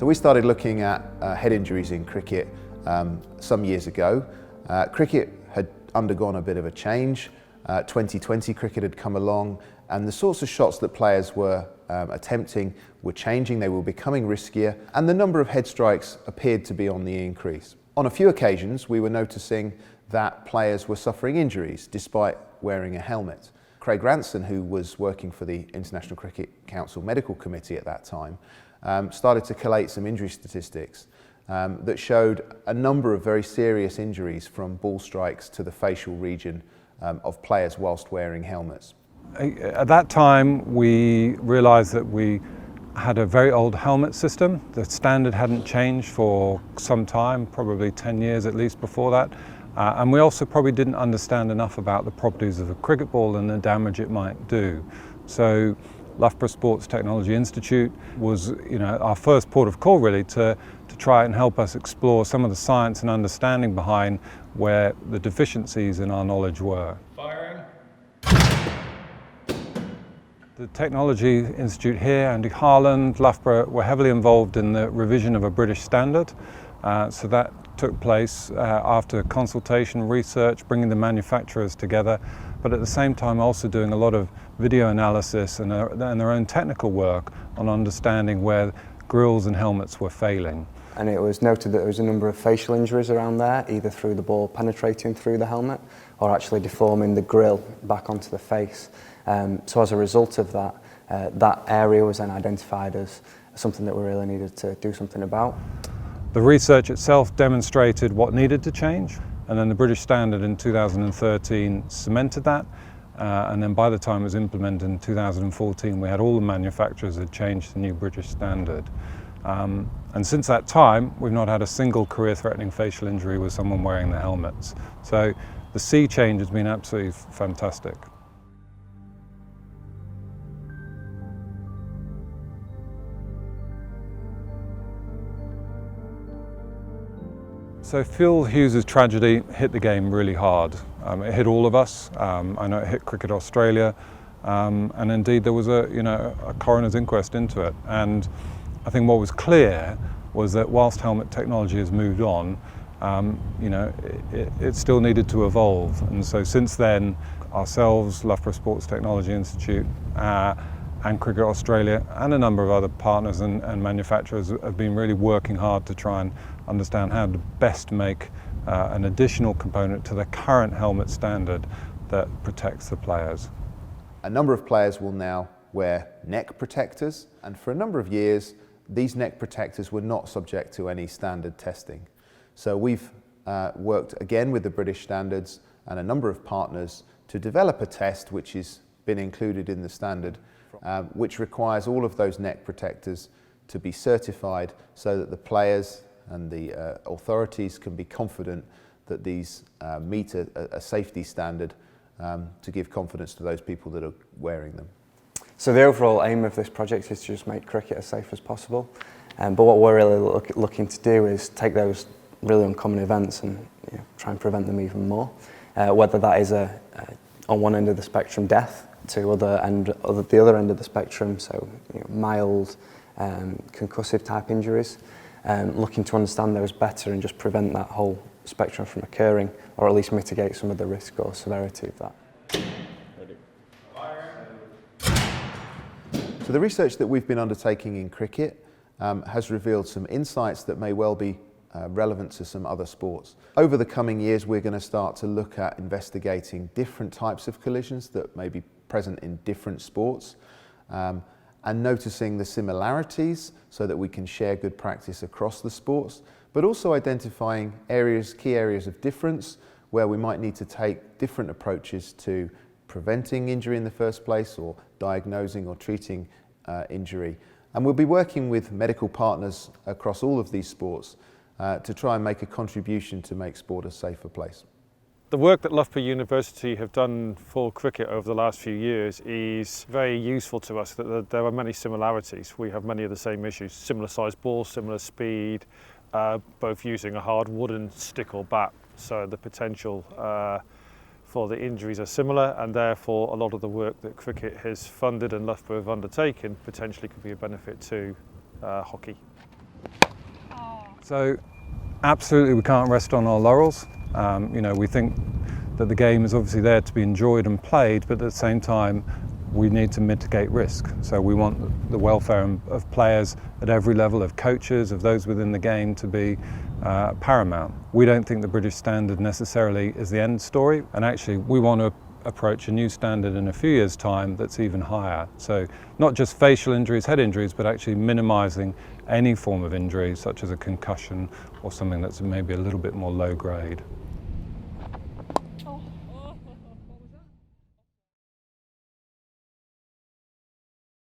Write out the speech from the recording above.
So we started looking at head injuries in cricket some years ago. Cricket had undergone a bit of a change. 2020 cricket had come along, and the sorts of shots that players were attempting were changing. They were becoming riskier, and the number of head strikes appeared to be on the increase. On a few occasions, we were noticing that players were suffering injuries despite wearing a helmet. Craig Ranson, who was working for the International Cricket Council Medical Committee at that time, started to collate some injury statistics that showed a number of very serious injuries from ball strikes to the facial region of players whilst wearing helmets. At that time, we realised that we had a very old helmet system. The standard hadn't changed for some time, probably 10 years at least before that. And we also probably didn't understand enough about the properties of a cricket ball and the damage it might do. So Loughborough Sports Technology Institute was, our first port of call really to try and help us explore some of the science and understanding behind where the deficiencies in our knowledge were. Firing. The Technology Institute here, Andy Harland, Loughborough were heavily involved in the revision of a British standard. So that took place after consultation, research, bringing the manufacturers together, but at the same time also doing a lot of video analysis and their own technical work on understanding where grills and helmets were failing. And it was noted that there was a number of facial injuries around there, either through the ball penetrating through the helmet or actually deforming the grill back onto the face. So as a result of that, that area was then identified as something that we really needed to do something about. The research itself demonstrated what needed to change, and then the British standard in 2013 cemented that, and then by the time it was implemented in 2014, we had all the manufacturers had changed the new British standard. And since that time, we've not had a single career-threatening facial injury with someone wearing the helmets. So the sea change has been absolutely fantastic. So Phil Hughes' tragedy hit the game really hard. It hit all of us. I know it hit Cricket Australia, and indeed there was a coroner's inquest into it. And I think what was clear was that whilst helmet technology has moved on, it still needed to evolve. And so since then, ourselves, Loughborough Sports Technology Institute, and Cricket Australia and a number of other partners and manufacturers have been really working hard to try and understand how to best make an additional component to the current helmet standard that protects the players. A number of players will now wear neck protectors, and for a number of years these neck protectors were not subject to any standard testing. So we've worked again with the British standards and a number of partners to develop a test which has been included in the standard, which requires all of those neck protectors to be certified so that the players and the authorities can be confident that these meet a safety standard to give confidence to those people that are wearing them. So the overall aim of this project is to just make cricket as safe as possible. But what we're really looking to do is take those really uncommon events and try and prevent them even more. Whether that is on one end of the spectrum, death, to the other end of the spectrum, so mild concussive type injuries, looking to understand those better and just prevent that whole spectrum from occurring, or at least mitigate some of the risk or severity of that. So the research that we've been undertaking in cricket has revealed some insights that may well be relevant to some other sports. Over the coming years, we're going to start to look at investigating different types of collisions that may be present in different sports, and noticing the similarities so that we can share good practice across the sports, but also identifying key areas of difference where we might need to take different approaches to preventing injury in the first place or diagnosing or treating injury. And we'll be working with medical partners across all of these sports to try and make a contribution to make sport a safer place. The work that Loughborough University have done for cricket over the last few years is very useful to us. That there are many similarities. We have many of the same issues, similar size balls, similar speed, both using a hard wooden stick or bat. So the potential for the injuries are similar, and therefore a lot of the work that cricket has funded and Loughborough have undertaken potentially could be a benefit to hockey. So absolutely we can't rest on our laurels. We think that the game is obviously there to be enjoyed and played, but at the same time we need to mitigate risk. So we want the welfare of players at every level, of coaches, of those within the game, to be paramount. We don't think the British standard necessarily is the end story, and actually we want to approach a new standard in a few years' time that's even higher. So not just facial injuries, head injuries, but actually minimising any form of injury, such as a concussion or something that's maybe a little bit more low grade.